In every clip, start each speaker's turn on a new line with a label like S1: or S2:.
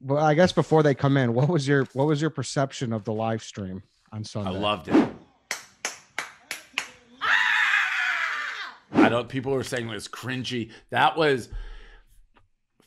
S1: Well, I guess before they come in, what was your perception of the live stream on
S2: I
S1: Sunday?
S2: loved it. I know people were saying it was cringy. That was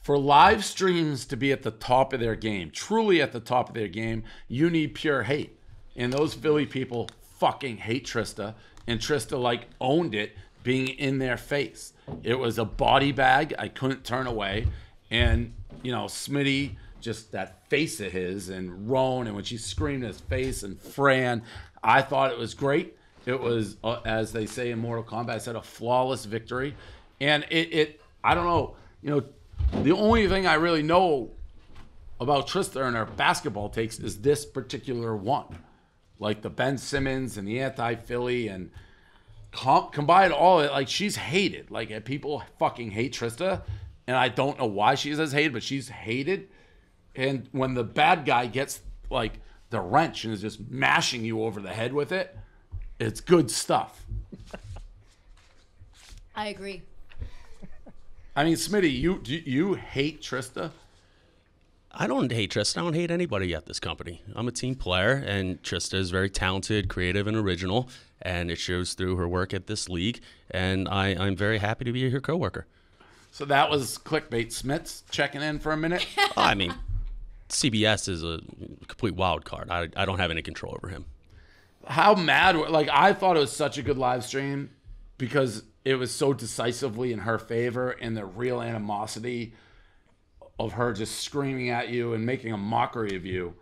S2: for live streams to be at the top of their game, truly at the top of their game. You need pure hate, and those Philly people fucking hate Trysta, and Trysta like owned it, being in their face. It was a body bag. I couldn't turn away, and Smitty, just that face of his, and Roan, and when she screamed in his face, and Fran, I thought it was great. It was, as they say in Mortal Kombat, I said, a flawless victory. And I don't know, the only thing I really know about Trysta and her basketball takes is this particular one. Like the Ben Simmons and the anti-Philly, and combine all of it, like she's hated. Like people fucking hate Trysta, and I don't know why she's as hated, but she's hated. And when the bad guy gets like the wrench and is just mashing you over the head with it, it's good stuff.
S3: I agree.
S2: I mean, Smitty, you hate Trysta?
S4: I don't hate Trysta. I don't hate anybody at this company. I'm a team player, and Trysta is very talented, creative, and original, and it shows through her work at this league, and I'm very happy to be her coworker.
S2: So that was clickbait. Smits checking in for a minute.
S4: I mean, CBS is a complete wild card. I don't have any control over him.
S2: How mad? Like, I thought it was such a good live stream because it was so decisively in her favor, and the real animosity of her just screaming at you and making a mockery of you.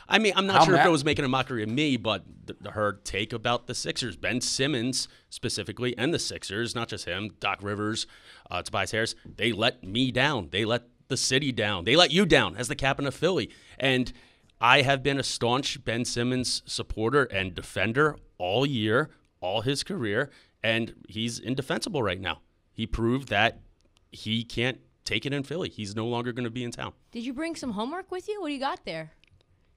S4: I mean, I'm not sure if it was making a mockery of me, but her take about the Sixers, Ben Simmons specifically, and the Sixers, not just him, Doc Rivers, Tobias Harris, they let me down. They let the city down. They let you down as the captain of Philly. And I have been a staunch Ben Simmons supporter and defender all year, all his career, and he's indefensible right now. He proved that he can't take it in Philly. He's no longer going to be in town.
S3: Did you bring some homework with you? What do you got there?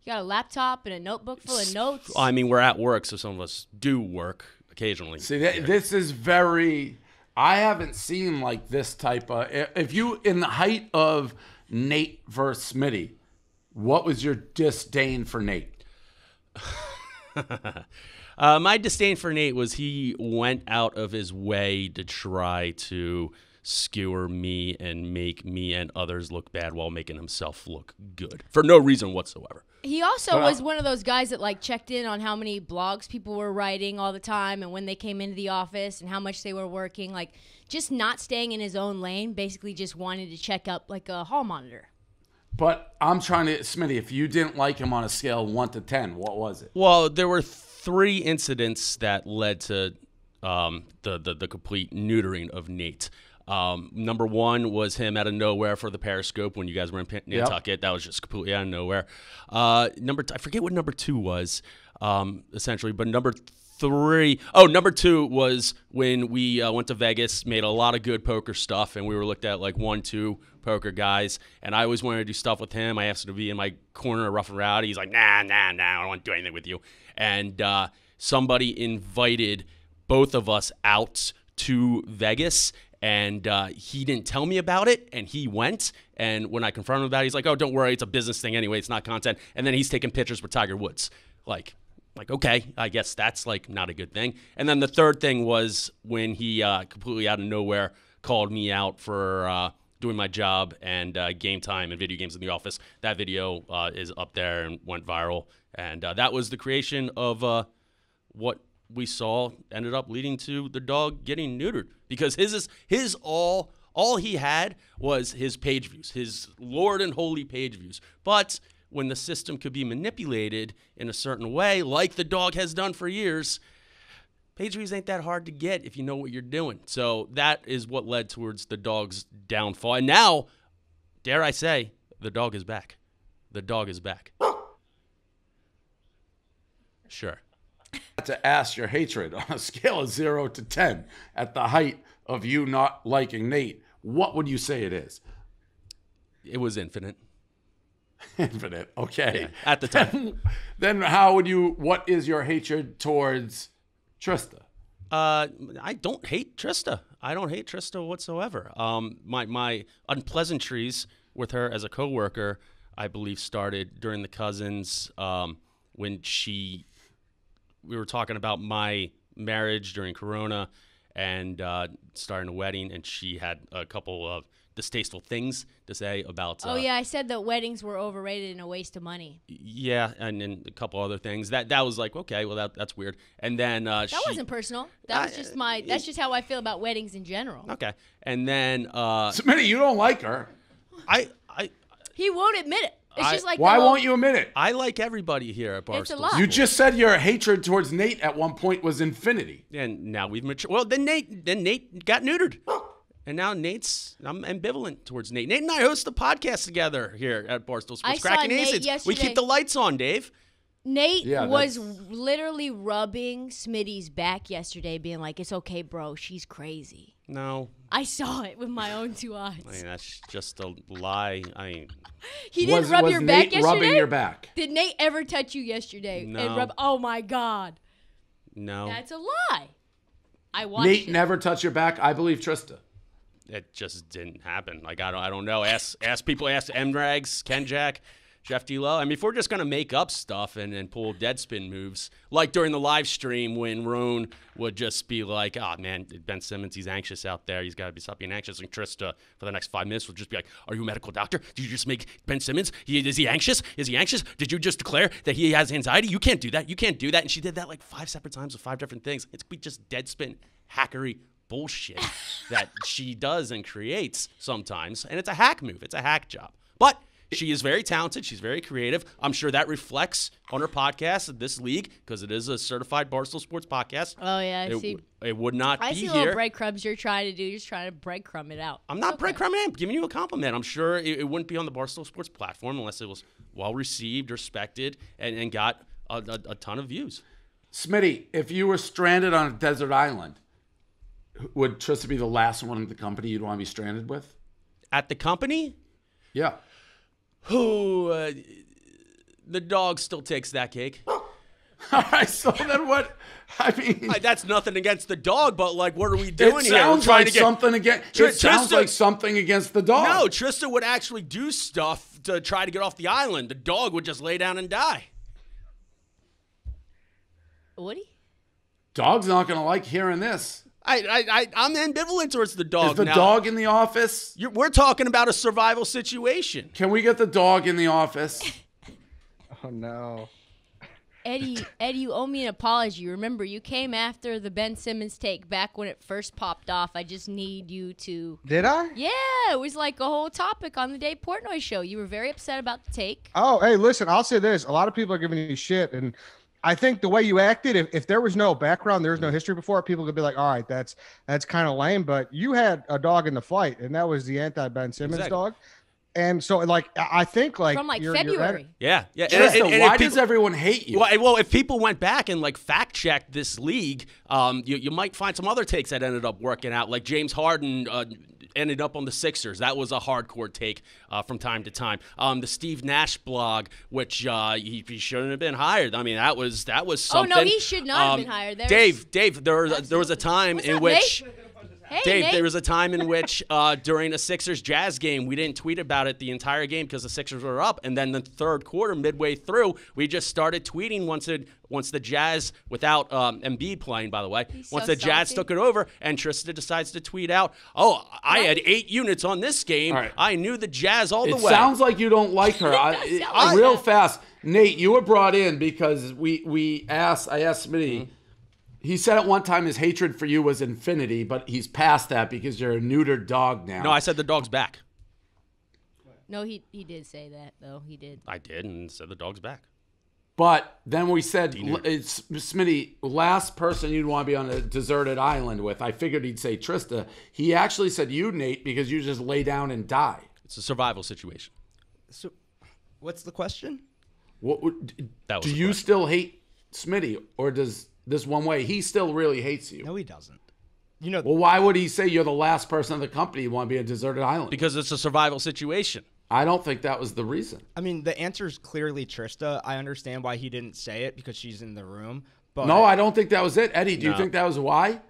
S3: You got a laptop and a notebook full of notes?
S4: I mean, we're at work, so some of us do work occasionally.
S2: See, this is very... I haven't seen like this type of... If you, in the height of Nate versus Smitty, what was your disdain for Nate?
S4: My disdain for Nate was he went out of his way to try to skewer me and make me and others look bad while making himself look good for no reason whatsoever.
S3: He also was one of those guys that like checked in on how many blogs people were writing all the time and when they came into the office and how much they were working, like just not staying in his own lane, basically just wanted to check up like a hall monitor.
S2: But I'm trying to, Smitty, if you didn't like him on a scale of 1 to 10, what was it?
S4: Well, there were 3 incidents that led to the complete neutering of Nate. Number 1 was him out of nowhere for the Periscope when you guys were in Nantucket. Yep. That was just completely out of nowhere. I forget what number 2 was, essentially, but number 2 was when we went to Vegas, made a lot of good poker stuff, and we were looked at like 1-2 poker guys, and I always wanted to do stuff with him. I asked him to be in my corner, rough and rowdy. He's like, nah, I don't want to do anything with you. And somebody invited both of us out to Vegas, and he didn't tell me about it, and he went. And when I confronted him about it, he's like, oh, don't worry, it's a business thing anyway, it's not content. And then he's taking pictures with Tiger Woods. Like, okay, I guess that's like not a good thing. And then the third thing was when he completely out of nowhere called me out for doing my job and game time and video games in the office. That video is up there and went viral. And that was the creation of what we saw ended up leading to the dog getting neutered, because his all he had was his page views, his Lord and holy page views. But when the system could be manipulated in a certain way, like the dog has done for years, page views ain't that hard to get if you know what you're doing. So that is what led towards the dog's downfall. And now, dare I say, the dog is back. The dog is back. Sure.
S2: To ask your hatred on a scale of 0 to 10 at the height of you not liking Nate, what would you say it is?
S4: It was infinite.
S2: Infinite, okay.
S4: Yeah, at the time.
S2: Then what is your hatred towards Trysta?
S4: I don't hate Trysta. I don't hate Trysta whatsoever. My unpleasantries with her as a coworker, I believe, started during the Cousins when we were talking about my marriage during Corona and starting a wedding, and she had a couple of distasteful things to say about.
S3: Oh yeah, I said that weddings were overrated and a waste of money.
S4: Yeah, and then a couple other things. That was like, okay, well that's weird. And then
S3: that wasn't personal. That was just that's just how I feel about weddings in general.
S4: Okay, and then
S2: Smitty, you don't like her.
S3: He won't admit it. It's just like
S2: why won't you admit it?
S4: I like everybody here at Barstool.
S3: It's a lot.
S2: You just said your hatred towards Nate at one point was infinity.
S4: And now we've matured. Well, then Nate got neutered. And now I'm ambivalent towards Nate. Nate and I host a podcast together here at Barstool Sports.
S3: I
S4: Cracking
S3: saw Nate
S4: Aces.
S3: yesterday.
S4: We keep the lights on, Dave.
S3: Nate was literally rubbing Smitty's back yesterday, being like, "It's okay, bro. She's crazy."
S4: No.
S3: I saw it with my own 2 eyes.
S4: I mean, that's just a lie.
S3: He didn't rub your back yesterday?
S2: Rubbing your back?
S3: Did Nate ever touch you yesterday?
S4: No.
S3: And oh, my God.
S4: No.
S3: That's a lie. I watched
S2: Nate
S3: it.
S2: never touched your back? I believe Trysta.
S4: It just didn't happen. Like, I don't know. Ask people. Ask M-Rags, Ken Jack, Jeff D-Lo. I mean, if we're just going to make up stuff and pull deadspin moves, like during the live stream when Roan would just be like, oh, man, Ben Simmons, he's anxious out there. He's got to stop being anxious. And Trysta, for the next 5 minutes, would just be like, are you a medical doctor? Did you just make Ben Simmons? Is he anxious? Is he anxious? Did you just declare that he has anxiety? You can't do that. You can't do that. And she did that like 5 separate times with 5 different things. It's just deadspin, hackery bullshit that she does and creates sometimes. And it's a hack move. It's a hack job. But she is very talented. She's very creative. I'm sure that reflects on her podcast in this league because it is a certified Barstool Sports podcast.
S3: Oh, yeah, I see.
S4: It would not be here.
S3: I see little breadcrumbs you're trying to do. You're just trying to breadcrumb it out.
S4: I'm not breadcrumbing. I'm giving you a compliment. I'm sure it wouldn't be on the Barstool Sports platform unless it was well-received, respected, and got a ton of views.
S2: Smitty, if you were stranded on a desert island, would Trysta be the last one in the company you'd want to be stranded with?
S4: At the company?
S2: Yeah.
S4: Who? The dog still takes that cake.
S2: All right, so then what? I mean,
S4: that's nothing against the dog, but like, what are we doing
S2: it
S4: here?
S2: Sounds like something against. It sounds like something against the dog.
S4: No, Trysta would actually do stuff to try to get off the island. The dog would just lay down and die.
S3: Woody?
S2: Dog's not going to like hearing this.
S4: I'm ambivalent towards the dog.
S2: Is the dog in the office?
S4: We're talking about a survival situation.
S2: Can we get the dog in the office?
S1: Oh, no.
S3: Eddie, you owe me an apology. Remember, you came after the Ben Simmons take back when it first popped off. I just need you to...
S1: Did I?
S3: Yeah, it was like a whole topic on the Dave Portnoy show. You were very upset about the take.
S1: Oh, hey, listen, I'll say this. A lot of people are giving you shit, and I think the way you acted, if there was no background, there was no history before, people could be like, all right, that's kind of lame. But you had a dog in the fight, and that was the anti-Ben Simmons dog. And so, like, I think, like...
S3: From, like, February.
S4: Yeah.
S2: And why does everyone hate you?
S4: Well, if people went back and, like, fact-checked this league, you might find some other takes that ended up working out. Like James Harden ended up on the Sixers. That was a hardcore take from time to time. The Steve Nash blog, which he shouldn't have been hired. I mean, that was something.
S3: Oh, no, he should not have been hired.
S4: Dave, there was a time in which...
S3: Nate? Hey,
S4: Dave,
S3: Nate.
S4: there was a time in which during a Sixers-Jazz game, we didn't tweet about it the entire game because the Sixers were up. And then the third quarter, midway through, we just started tweeting once the Jazz, without Embiid playing, by the way, once the Jazz took it over, and Trysta decides to tweet out, oh, I had 8 units on this game. Right. I knew the Jazz all the way.
S2: It sounds like you don't like her. Real fast. Nate, you were brought in because I asked Smitty, mm-hmm. He said at one time his hatred for you was infinity, but he's past that because you're a neutered dog now.
S4: No, I said the dog's back.
S3: No, he did say that, though. He did.
S4: I did, and said the dog's back.
S2: But then we said, it's Smitty, last person you'd want to be on a deserted island with. I figured he'd say Trysta. He actually said you, Nate, because you just lay down and die.
S4: It's a survival situation.
S5: So, what's the question?
S2: Do you still hate Smitty, or does... This one way, he still really hates you.
S5: No, he doesn't.
S2: Well, why would he say you're the last person in the company you want to be a deserted island?
S4: Because it's a survival situation.
S2: I don't think that was the reason.
S5: I mean, the answer is clearly Trysta. I understand why he didn't say it because she's in the room. But
S2: no, I don't think that was it. Eddie, do you think that was why?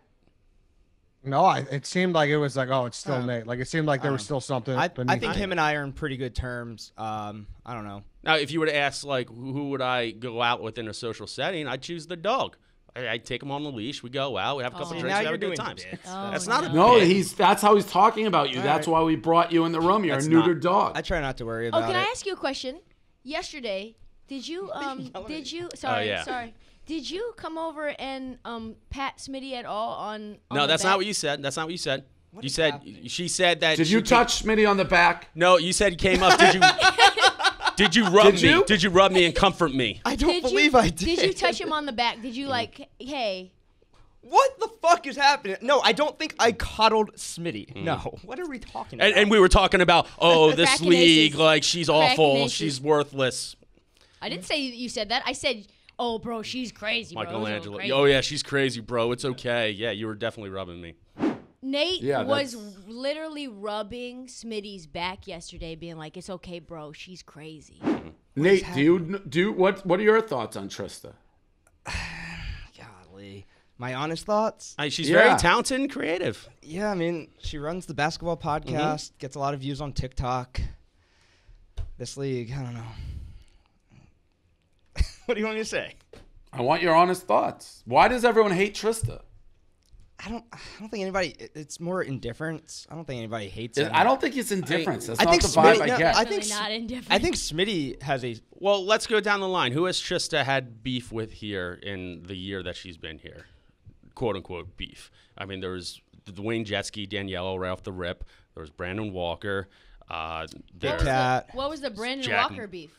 S1: No, it seemed like it was like, oh, it's still Nate. Like it seemed like there was still something.
S5: I
S1: beneath
S5: think
S1: it.
S5: him and I are in pretty good terms. I don't know.
S4: Now, if you were to ask, like, who would I go out with in a social setting, I'd choose the dog. I'd take him on the leash. We go out. We have a couple drinks.
S5: Now
S4: We have
S5: you're
S4: a good
S5: doing
S4: time.
S5: bits.
S4: That's not a
S2: No,
S4: bit.
S2: that's how he's talking about you.
S5: All
S2: That's
S5: right.
S2: why we brought you in the room. You're
S5: That's
S2: a neutered dog.
S5: I try not to worry
S3: Oh,
S5: about
S3: can
S5: it.
S3: I ask you a question? Yesterday, did you sorry,
S4: yeah.
S3: sorry. Did you come over and pat Smitty at all on
S4: No,
S3: the
S4: that's
S3: back?
S4: not what you said. That's not what you said. You
S5: is
S4: said
S5: happening?
S4: she said that.
S2: Did you touch Smitty on the back?
S4: No, you said you came up. Did you? Did you rub
S2: Did
S4: me?
S2: you?
S4: Did you rub me and comfort me?
S5: I don't
S3: Did
S5: believe
S3: you,
S5: I did.
S3: Did you touch him on the back? Did you like, hey?
S5: What the fuck is happening? No, I don't think I coddled Smitty. No. What are we talking about?
S4: And we were talking about, oh, this
S3: Cracking
S4: league,
S3: aces.
S4: like she's
S3: Cracking
S4: awful,
S3: aces.
S4: she's worthless.
S3: I didn't say you said that. I said, oh, bro, she's crazy, bro. It was a little
S4: Michelangelo.
S3: crazy.
S4: Oh yeah, she's crazy, bro. It's okay. Yeah, you were definitely rubbing me.
S3: Nate
S2: Yeah,
S3: was literally rubbing Smitty's back yesterday, being like, "It's okay, bro. She's crazy."
S2: Nate, what are your thoughts on Trysta?
S5: Golly. My honest thoughts?
S4: She's
S2: Yeah.
S4: very talented and creative.
S5: Yeah, I mean, she runs the basketball podcast, gets a lot of views on TikTok. This league, I don't know. What do you want me to say?
S2: I want your honest thoughts. Why does everyone hate Trysta?
S5: I don't think anybody. It's more indifference. I don't think anybody hates it.
S2: I don't think it's indifference. That's
S5: I
S2: not
S5: think
S2: the vibe
S5: Smitty-
S2: I
S5: no,
S2: get.
S5: I
S3: Definitely
S5: think
S3: not indifferent.
S5: I think Smitty has a.
S4: Well, let's go down the line. Who has Trysta had beef with here in the year that she's been here? "Quote unquote" beef. I mean, there was Dwayne Jetski, Danielle right off the rip. There was Brandon Walker.
S5: Big Cat.
S3: What was the Brandon
S4: Jack-
S3: Walker beef?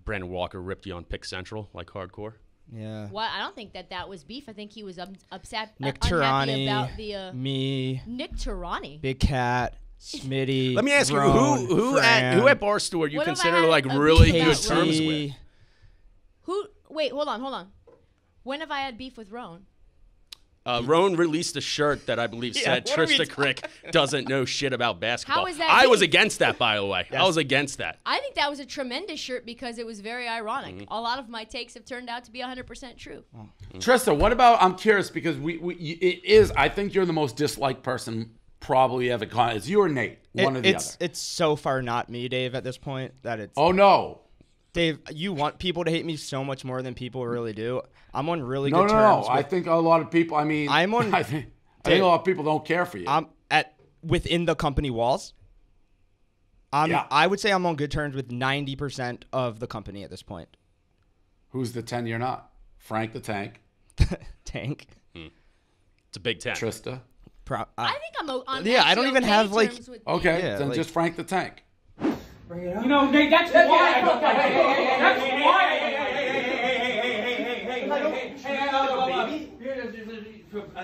S4: Brandon Walker ripped you on Pick Central like hardcore.
S5: Yeah.
S3: Well, I don't think that was beef. I think he was upset,
S5: Nick
S3: unhappy
S5: Tirani,
S3: about the
S5: me,
S3: Nick Tirani.
S5: Big Cat, Smitty.
S4: Let me ask
S5: Roan,
S4: you, who
S5: Fran,
S4: at Barstool you
S3: What if I
S4: consider
S3: had
S4: like
S3: a
S4: really
S3: beef
S4: good
S3: about
S4: terms
S5: KC.
S4: with?
S3: Who? Wait, hold on. When have I had beef with Roan?
S4: Roan released a shirt that I believe said
S5: what are we
S4: Trysta Crick doesn't know shit about basketball.
S3: How is that
S4: I was
S3: beef?
S4: against that, by the way. I was against that.
S3: I think that was a tremendous shirt because it was very ironic.
S4: Mm-hmm.
S3: A lot of my takes have turned out to be 100% true.
S2: Trysta, what about? I'm curious because it is. I think you're the most disliked person probably ever. It's you or Nate, one or the other.
S5: It's so far not me, Dave. At this point, that it's.
S2: Oh no.
S5: Dave, you want people to hate me so much more than people really do. I'm on really
S2: No,
S5: good
S2: no,
S5: terms.
S2: no. I think a lot of people. I mean,
S5: I'm on-
S2: I think a lot of people don't care for you.
S5: I'm at within the company walls.
S2: Yeah.
S5: I would say I'm on good terms with 90% of the company at this point.
S2: Who's the 10 you're not? Frank the Tank,
S5: Tank.
S4: It's a big 10.
S2: Trysta.
S3: I think I'm on
S5: Yeah, I don't
S3: actually
S5: even
S3: okay
S5: have, like-
S3: terms with
S2: Okay,
S3: Nate.
S5: Yeah,
S2: then
S5: like-
S2: just Frank the Tank.
S6: You know, Nate, that's why. That's why.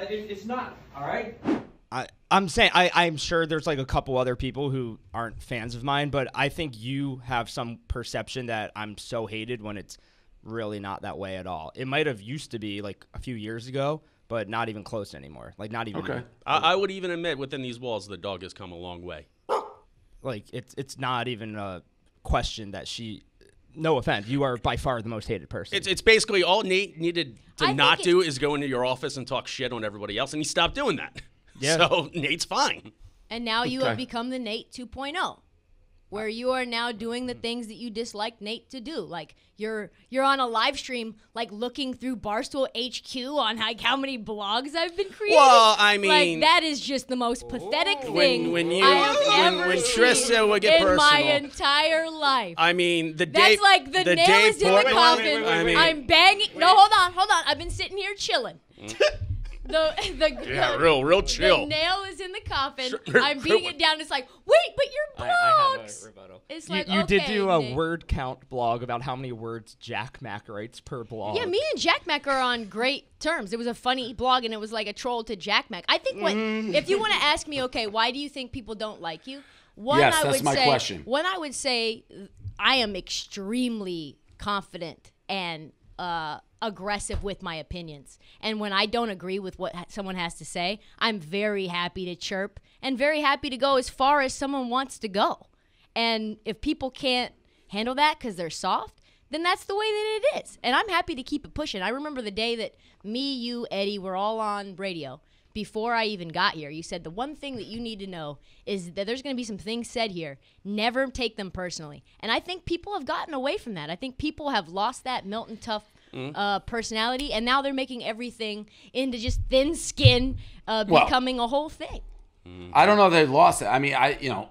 S6: It's not, all right?
S5: I'm saying I'm sure there's like a couple other people who aren't fans of mine, but I think you have some perception that I'm so hated when it's really not that way at all. It might have used to be like a few years ago, but not even close anymore. Like not even.
S2: Okay.
S4: I would even admit within these walls, the dog has come a long way.
S5: Like it's not even a question that she. No offense, you are by far the most hated person.
S4: It's basically all Nate needed to
S3: I think
S4: not do is go into your office and talk shit on everybody else, and he stopped doing that.
S5: Yeah.
S4: So Nate's fine.
S3: And now you
S2: Okay.
S3: have become the Nate 2.0, where you are now doing the things that you dislike Nate to do. Like you're on a live stream, like looking through Barstool HQ on like how many blogs I've been creating.
S4: Well, I mean-
S3: like that is just the most pathetic thing
S4: when you-
S3: I have
S4: when-
S3: ever
S4: when
S3: seen
S4: Trysta would get
S3: in my
S4: personal.
S3: entire life.
S4: I mean, the
S3: That's
S4: Dave,
S3: like the nail
S4: Dave
S3: is in the
S4: Portnoy-
S3: coffin.
S4: I mean,
S3: I'm banging. No, hold on. I've been sitting here chilling.
S4: yeah, real chill.
S3: The nail is in the coffin.
S4: Sure.
S3: I'm beating it down. It's like, wait, but your blogs.
S5: rebuttal.
S3: It's
S5: You,
S3: like,
S5: you did
S3: okay,
S5: do a
S3: Nate.
S5: word count blog about how many words Jack Mack writes per blog.
S3: Yeah, me and Jack Mack are on great terms. It was a funny blog, and it was like a troll to Jack Mack. I think if you want to ask me, okay, why do you think people don't like you?
S2: Yes, that's my question.
S3: One, I would say I am extremely confident and aggressive with my opinions. And when I don't agree with what someone has to say, I'm very happy to chirp and very happy to go as far as someone wants to go. And if people can't handle that because they're soft, then that's the way that it is. And I'm happy to keep it pushing. I remember the day that me, you, Eddie were all on radio. before I even got here. You said the one thing that you need to know is that there's going to be some things said here. Never take them personally. And I think people have gotten away from that. I think people have lost that Milton Tough personality, and now they're making everything into just thin skin, becoming a whole thing.
S2: I don't know. They lost it. I mean,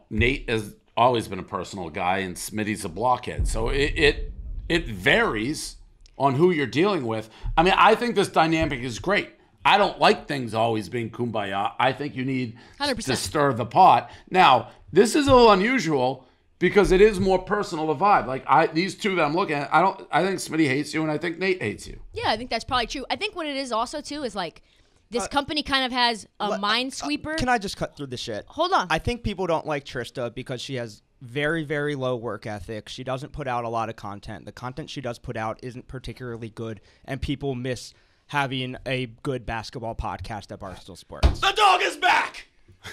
S2: Nate has always been a personal guy, and Smitty's a blockhead. So it varies on who you're dealing with. I mean, I think this dynamic is great. I don't like things always being kumbaya. I think you need
S3: 100%.
S2: to stir the pot. Now, this is a little unusual because it is more personal, the vibe. Like these two that I'm looking at, I think Smitty hates you and I think Nate hates you.
S3: Yeah, I think that's probably true. I think what it is also too is like this company kind of has a minesweeper.
S5: Can I just cut through the shit?
S3: Hold on.
S5: I think people don't like Trysta because she has very, very low work ethic. She doesn't put out a lot of content. The content she does put out isn't particularly good, and people miss having a good basketball podcast at Barstool Sports.
S4: The dog is back.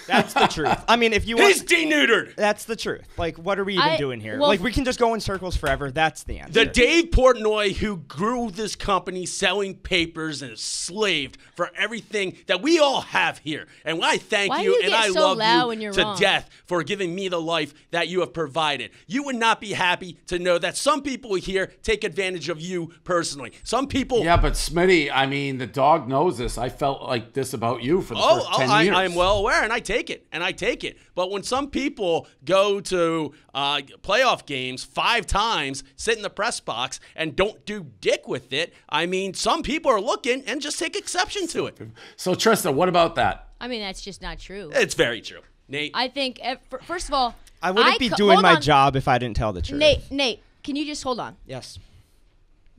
S5: That's the truth. I mean, if you
S4: He's deneutered.
S5: That's the truth. Like, what are we even doing here?
S3: well,
S5: Like, we can just go in circles forever. That's the answer.
S4: The Dave Portnoy who grew this company selling papers and slaved for everything that we all have here. And I thank
S3: Why do
S4: you
S3: you
S4: and
S3: get
S4: I
S3: so
S4: love
S3: loud
S4: you
S3: when you're
S4: to
S3: wrong?
S4: death for giving me the life that you have provided. You would not be happy to know that some people here take advantage of you personally. Some people...
S2: Yeah, but Smitty, I mean, the dog knows this. I felt like this about you for the first 10 years.
S4: I'm well aware, and I take it. But when some people go to playoff games 5 times, sit in the press box, and don't do dick with it, I mean, some people are looking and just take exception to it.
S2: So, Trysta, what about that?
S3: I mean, that's just not true.
S4: It's very true. Nate?
S3: I think, first of all,
S5: I wouldn't be doing my job if I didn't tell the truth.
S3: Nate, can you just hold on?
S5: Yes.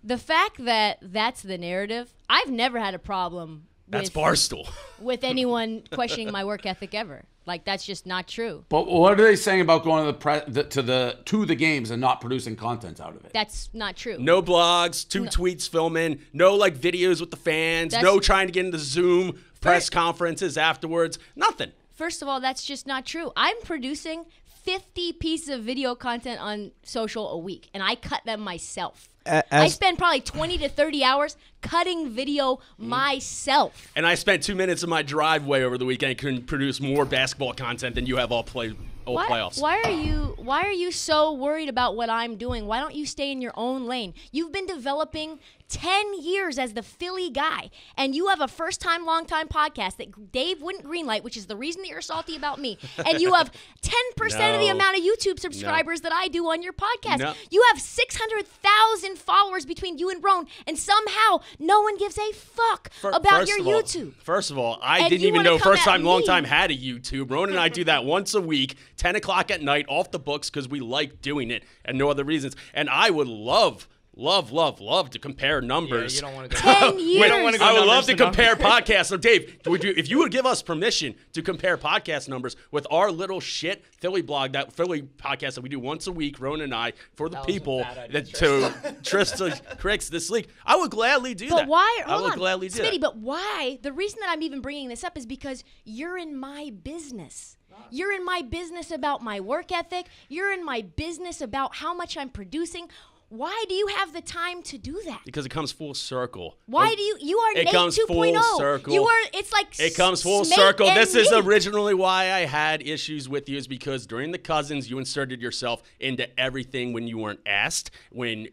S3: The fact that that's the narrative, I've never had a problem
S4: That's Barstool.
S3: with anyone questioning my work ethic ever. Like, that's just not true.
S2: But what are they saying about going to the games and not producing content out of it?
S3: That's not true.
S4: No blogs, 2 tweets filming, no like videos with the fans, no trying to get into Zoom press conferences afterwards, nothing.
S3: First of all, that's just not true. I'm producing 50 pieces of video content on social a week, and I cut them myself. I spend probably 20 to 30 hours cutting video myself.
S4: And I spent 2 minutes in my driveway over the weekend and couldn't produce more basketball content than you have all playoffs.
S3: Why are you so worried about what I'm doing? Why don't you stay in your own lane? You've been developing 10 years as the Philly guy, and you have a first-time, long-time podcast that Dave wouldn't greenlight, which is the reason that you're salty about me. And you have 10% of the amount of YouTube subscribers that I do on your podcast.
S4: No.
S3: You have 600,000 followers between you and Roan, and somehow no one gives a fuck about your YouTube.
S4: First of all, I
S3: And
S4: didn't
S3: you
S4: even
S3: wanna
S4: know
S3: come
S4: First
S3: at
S4: Time, Long
S3: me.
S4: Time had a YouTube. Ron and I do that once a week, 10 o'clock at night, off the books, because we like doing it and no other reasons. And I would love to compare numbers.
S5: Yeah, you don't want to go.
S3: 10 years.
S5: We don't want to go
S4: I would
S5: numbers
S4: love to
S5: to
S4: compare podcasts. So, Dave, if you would give us permission to compare podcast numbers with our little shit Philly blog, that Philly podcast that we do once a week, Ron and I, for the people that to Trysta corrects this league, I would gladly do that.
S3: But why?
S4: I would gladly do
S3: Smitty,
S4: that.
S3: but why? The reason that I'm even bringing this up is because you're in my business. You're in my business about my work ethic. You're in my business about how much I'm producing. Why do you have the time to do that?
S4: Because it comes full circle.
S3: Why do you are
S4: It
S3: Nate
S4: comes
S3: 2.0.
S4: full circle.
S3: You are. It's like
S4: It comes full
S3: Smate
S4: circle.
S3: and
S4: This is
S3: Nate.
S4: originally why I had issues with you, is because during the Cousins, you inserted yourself into everything when you weren't asked. When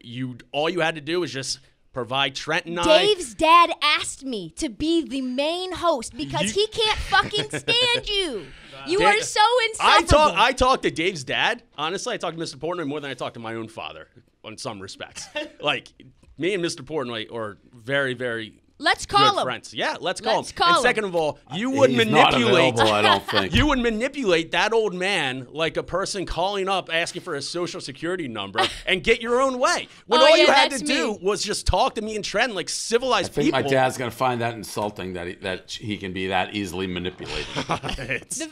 S4: all you had to do was just provide Trent and I.
S3: Dave's dad asked me to be the main host because he can't fucking stand you. You are so insufferable.
S4: I talk to Dave's dad. Honestly, I talk to Mr. Portnoy more than I talk to my own father in some respects. Like, me and Mr. Portnoy are very, very
S3: Let's call
S4: good
S3: him.
S4: friends. Yeah, let's call
S3: Let's
S4: him.
S3: call
S4: And
S3: him.
S4: second of all, you would
S2: He's not
S4: manipulate.
S2: available, I don't think.
S4: You would manipulate that old man like a person calling up asking for his social security number and get your own way. When
S3: Oh,
S4: all
S3: yeah,
S4: you had to
S3: that's
S4: do
S3: me.
S4: was just talk to me and Trent like civilized
S2: I think
S4: people.
S2: my dad's going to find that insulting that he can be that easily manipulated.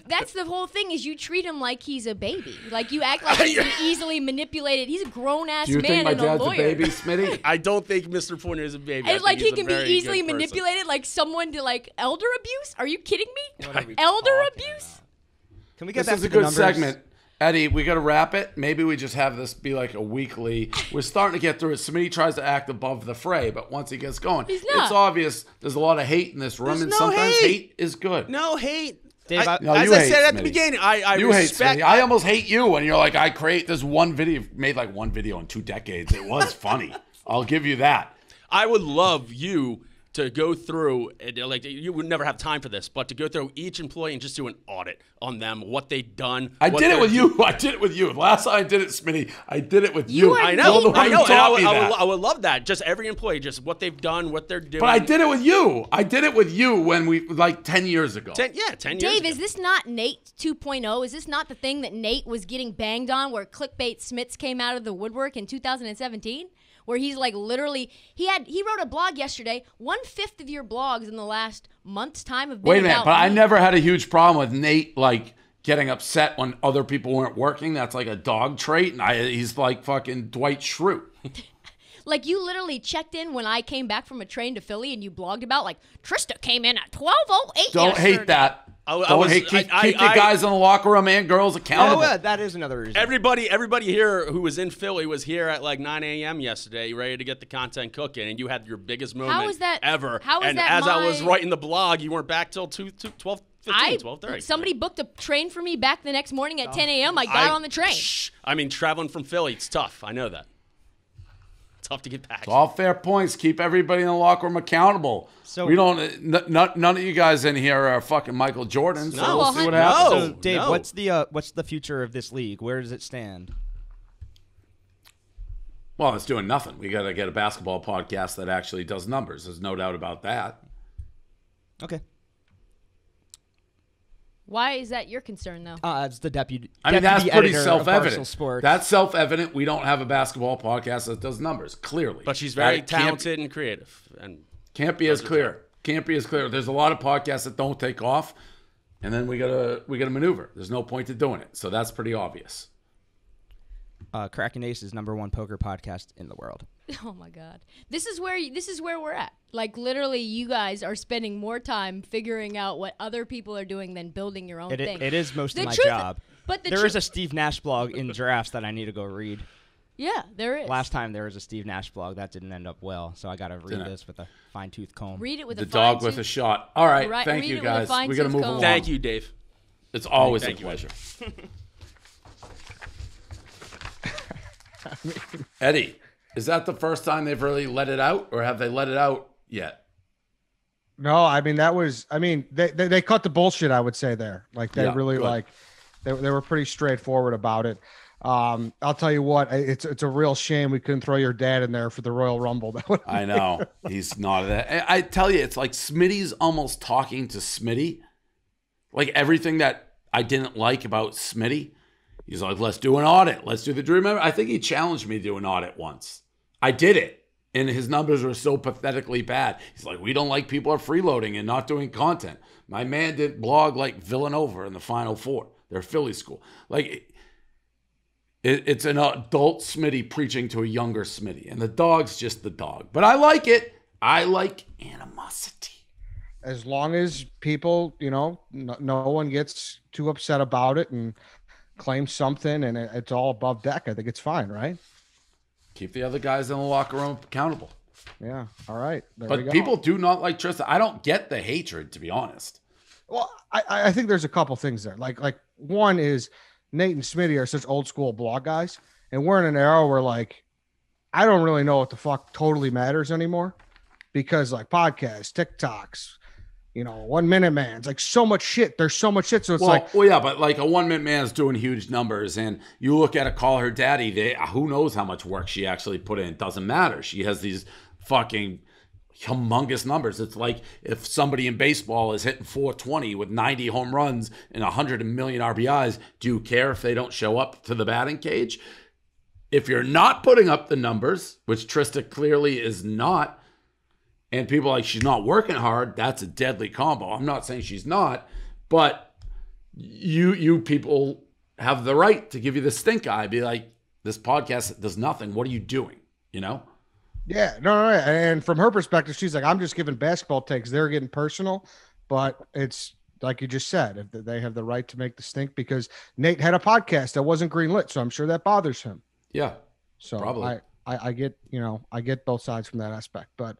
S3: That's the whole thing. Is you treat him like he's a baby. Like you act like he's an easily manipulated. He's a grown ass
S2: Do you
S3: man
S2: think my
S3: and a
S2: dad's a
S3: lawyer.
S2: baby, Smitty?
S4: I don't think Mr. Portnoy is a baby. I
S3: And
S4: think
S3: like
S4: he's
S3: he
S4: a
S3: can be
S4: very
S3: easily
S4: good person.
S3: manipulated, like someone to like elder abuse. Are you kidding me?
S5: What are we
S3: Elder
S5: talking
S3: abuse?
S5: Can we get
S2: This
S5: back
S2: is
S5: to
S2: a
S5: the
S2: good
S5: numbers?
S2: segment. Eddie, we got to wrap it. Maybe we just have this be like a weekly. We're starting to get through it. Smitty tries to act above the fray, but once he gets going,
S3: He's not.
S2: it's obvious there's a lot of hate in this room,
S4: There's
S2: and
S4: no
S2: sometimes
S4: hate.
S2: hate is good.
S4: No hate.
S5: Dave,
S2: No,
S4: As
S2: you
S4: I
S2: hate
S4: said at the
S2: Smitty.
S4: beginning, I
S2: You hate
S4: respect.
S2: Smitty. I almost hate you when you're like, I create this one video. Made like one video in 2 decades. It was funny. I'll give you that.
S4: I would love you to go through, like you would never have time for this, but to go through each employee and just do an audit on them, what they've done.
S2: I
S4: what
S2: did it
S4: they're
S2: with
S4: do-
S2: you. I did it with you. Last time I did it, Smitty, I did it with
S3: You
S2: you.
S3: were
S4: I know,
S3: You're the
S4: I
S2: one
S4: know.
S2: who
S4: And
S2: taught me that.
S4: I would love that. Just every employee, just what they've done, what they're doing.
S2: But I did it with you. I did it with you when we, like 10 years ago.
S4: 10 years
S3: Dave,
S4: ago.
S3: is this not Nate 2.0? Is this not the thing that Nate was getting banged on where clickbait Smits came out of the woodwork in 2017? Where he's like literally, he wrote a blog yesterday. 1/5 of your blogs in the last month's time have been
S2: Wait a minute,
S3: about
S2: but I
S3: me.
S2: never had a huge problem with Nate like getting upset when other people weren't working. That's like a dog trait, and he's like fucking Dwight Schrute.
S3: Like you literally checked in when I came back from a train to Philly, and you blogged about like Trysta came in at 12:08.
S2: Don't hate that. Don't hate. Keep your guys in the locker room and girls accountable.
S5: that is another reason.
S4: Everybody here who was in Philly was here at like 9 a.m. yesterday, ready to get the content cooking, and you had your biggest moment
S3: is that-
S4: ever.
S3: how is
S4: and
S3: that
S4: as I was
S3: my-
S4: writing the blog, you weren't back till 12:30.
S3: Somebody booked a train for me back the next morning at 10 a.m. I got on the train.
S4: I mean, traveling from Philly, it's tough. I know that. Tough to get back.
S2: It's all fair points. Keep everybody in the locker room accountable.
S5: So-
S2: we don't. None of you guys in here are fucking Michael Jordan. So
S4: No.
S2: we'll see what
S4: No.
S2: happens.
S5: So, Dave,
S4: no.
S5: what's the future of this league? Where does it stand?
S2: Well, it's doing nothing. We got to get a basketball podcast that actually does numbers. There's no doubt about that.
S5: Okay.
S3: Why is that your concern, though?
S5: It's the deputy.
S2: I mean, that's
S5: deputy
S2: pretty
S5: editor of Barstool
S2: self-evident.
S5: Sports.
S2: That's self-evident. We don't have a basketball podcast that does numbers, clearly.
S4: But she's very
S2: That
S4: talented and creative. And
S2: Can't be as clear. Can't be as clear. There's a lot of podcasts that don't take off, and then we gotta maneuver. There's no point to doing it. So that's pretty obvious.
S5: Kraken Ace is #1 poker podcast in the world.
S3: Oh my God, this is where we're at. Like literally, you guys are spending more time figuring out what other people are doing than building your own thing.
S5: It is most
S3: The
S5: of my
S3: truth-
S5: job.
S3: But
S5: There is a Steve Nash blog in drafts that I need to go read.
S3: yeah, there is.
S5: Last time there was a Steve Nash blog that didn't end up well, so I got to read
S2: Didn't it?
S5: this with a fine-tooth comb.
S3: Read it with
S2: The
S3: a
S2: dog
S3: fine
S2: with a
S3: tooth-
S2: shot. All right.
S3: Right,
S2: Thank
S3: read
S2: you,
S3: it with a
S2: guys.
S3: fine
S2: We got to
S3: tooth
S2: move
S3: comb.
S2: along.
S4: thank you, Dave.
S2: It's always
S4: Thank
S2: a
S4: you.
S2: pleasure. Eddie, is that the first time they've really let it out, or have they let it out yet?
S1: No, I mean they cut the bullshit. I would say there, like they
S2: Yeah,
S1: really
S2: good.
S1: like they were pretty straightforward about it. I'll tell you what, it's a real shame we couldn't throw your dad in there for the Royal Rumble. That would
S2: I know. He's not that. I tell you, it's like Smitty's almost talking to Smitty. Like everything that I didn't like about Smitty, he's like, let's do an audit. Let's do the dream. I think he challenged me to do an audit once. I did it. And his numbers were so pathetically bad. He's like, we don't like people are freeloading and not doing content. My man did blog like Villanova in the Final Four. They're Philly school. Like, it's an adult Smitty preaching to a younger Smitty. And the dog's just the dog. But I like it. I like animosity.
S1: as long as people, no one gets too upset about it and claims something and it's all above deck, I think it's fine, right?
S2: Keep the other guys in the locker room accountable.
S1: Yeah. All right. There we
S2: But
S1: go.
S2: people do not like Trysta. I don't get the hatred, to be honest.
S1: Well, I think there's a couple things there. Like one is Nate and Smitty are such old school blog guys, and we're in an era where I don't really know what the fuck totally matters anymore, because podcasts, TikToks, 1 minute man's so much shit. There's so much shit. So it's
S2: Well, yeah, but a 1 minute man's doing huge numbers, and you look at a Call Her Daddy, who knows how much work she actually put in. It doesn't matter. She has these fucking humongous numbers. It's like if somebody in baseball is hitting 420 with 90 home runs and 100 million RBIs, do you care if they don't show up to the batting cage? If you're not putting up the numbers, which Trysta clearly is not, and people are like, she's not working hard, that's a deadly combo. I'm not saying she's not, but you people have the right to give you the stink eye. Be like, this podcast does nothing. What are you doing?
S1: Yeah, no. And from her perspective, she's like, I'm just giving basketball takes. They're getting personal, but it's like you just said, if they have the right to make the stink, because Nate had a podcast that wasn't greenlit, so I'm sure that bothers him.
S2: Yeah.
S1: So
S2: probably.
S1: I get, I get both sides from that aspect, but